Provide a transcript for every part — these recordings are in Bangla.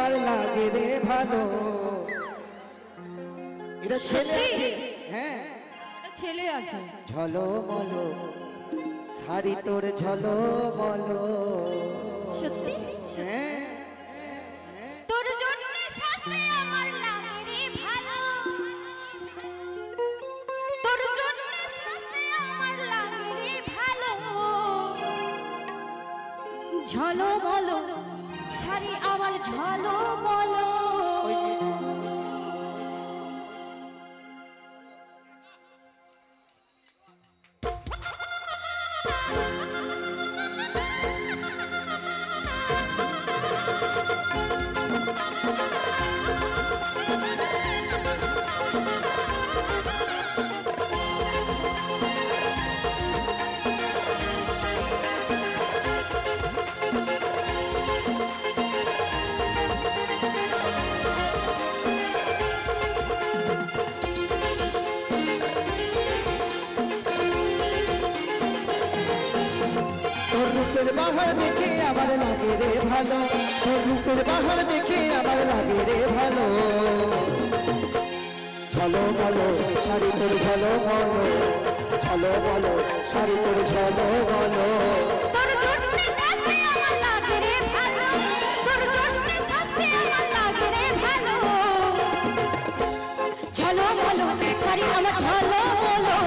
আমার লাগে রে ভালো। এটা ছেলে আছে, হ্যাঁ এটা ছেলে আছে। ঝলমলো শাড়ি তোর ঝলমলো। সত্যি? হ্যাঁ তোর জন্য সাজতে আমার লাগে রে ভালো, তোর জন্য সাজতে আমার লাগে রে ভালো। ঝলমলো শাড়ি আমার ঝলমলো। রূপের বাহার দেখে আমার লাগে রে ভালো, তোর রূপের বাহার দেখে আমার লাগে রে ভালো। ঝলমলো শাড়ি তোর ঝলমলো, ঝলমলো শাড়ি তোর ঝলমলো। তোর জন্য সাজতে আমার লাগে রে ভালো, তোর জন্য সাজতে আমার লাগে রে ভালো। ঝলমলো শাড়ি আমার ঝলমলো,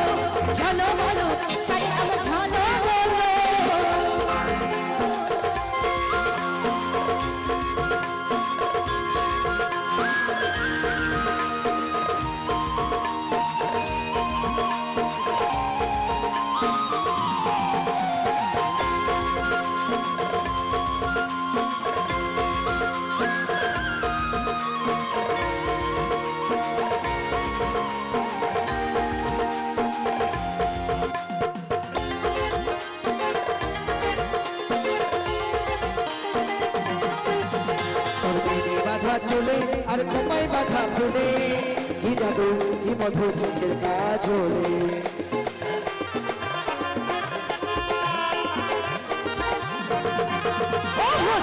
ঝলমলো শাড়ি আমার ঝলমলো। বাধা চলে আর খোপায় বাধা ফুলে, কি জাদু কি মধু চোখের কাজলে।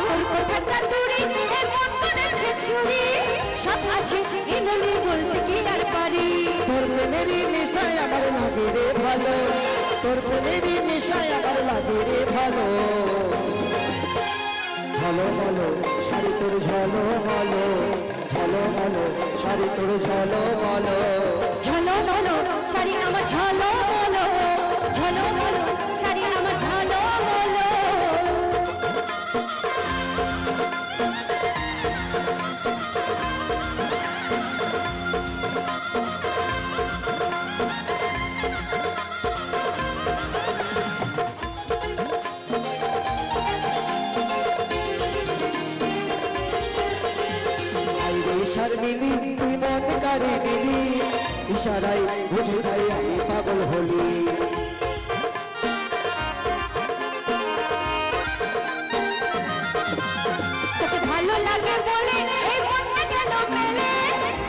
তোর কথা চাতুরি এ মন করেছে চুরি, সব আছে ইনলি বলতে কি আর পারি। তোর প্রেমেরই নেশায় আমার লাগে রে ভালো, তোর প্রেমেরই নেশায় আমার লাগে রে ভালো। ঝলমলো শাড়ি তোর ঝলমলো, ঝলমলো শাড়ি তোর ঝলমলো। ঝলমলো শাড়ি আমার ঝলমলো, ঝলমলো শাড়ি আমার ঝলমলো। শর্মিলি তুই মন কারে দিলি, ইশারায় বুঝে যাই আমি পাগল হলি। তোকে ভালো লাগে বলে এই মনটা কেন মেলে,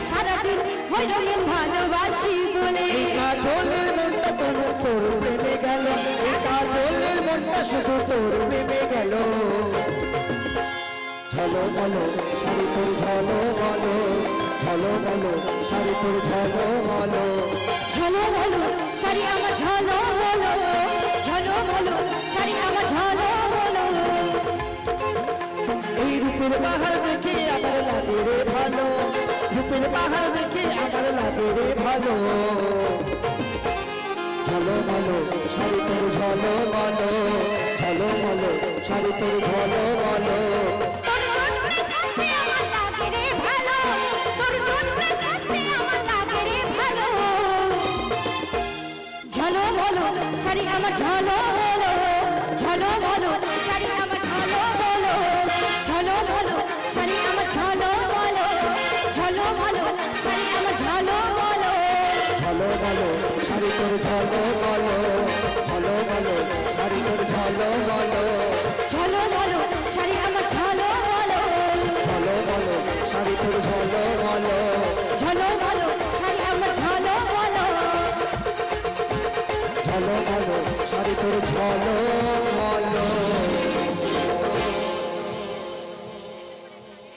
সারাদিন ওই রঙিন ভালোবাসি বলে। এই কাজলের মনটা তোর তোর প্রেমে গেল, এই কাজলের মনটা শুধু তোর প্রেমে গেল। ঝলমলো শাড়ি তোর ঝলমলো, ঝলমলো শাড়ি তোর ঝলমলো। ঝলমলো শাড়ি আমার ঝলমলো, ঝলমলো শাড়ি আমার ঝলমলো। এই রূপের বাহার দেখে আমার লাগে রে ভালো, রূপের বাহার দেখে আমার লাগে রে ভালো। ঝলমলো শাড়ি তোর ঝলমলো, ঝলমলো শাড়ি তোর ঝলমলো। তোর জন্য সাজতে আমার লাগে রে ভালো, তোর জন্য সাজতে আমার লাগে রে ভালো। ঝলমলো শাড়ি আমার ঝলমলো, ঝলমলো শাড়ি আমার ঝলমলো, ঝলমলো শাড়ি আমার ঝলমলো, ঝলমলো শাড়ি আমার ঝলমলো। ঝলমলো শাড়ি তোর ঝলমলো, ঝলমলো শাড়ি তোর ঝলমলো। ঝলমলো শাড়ি আমার ঝলমলো, ঝলমলো শাড়ি তোর ঝলমলো, ঝলমলো শাড়ি আমার ঝলমলো। ঝলমলো শাড়ি তোর ঝলমলো।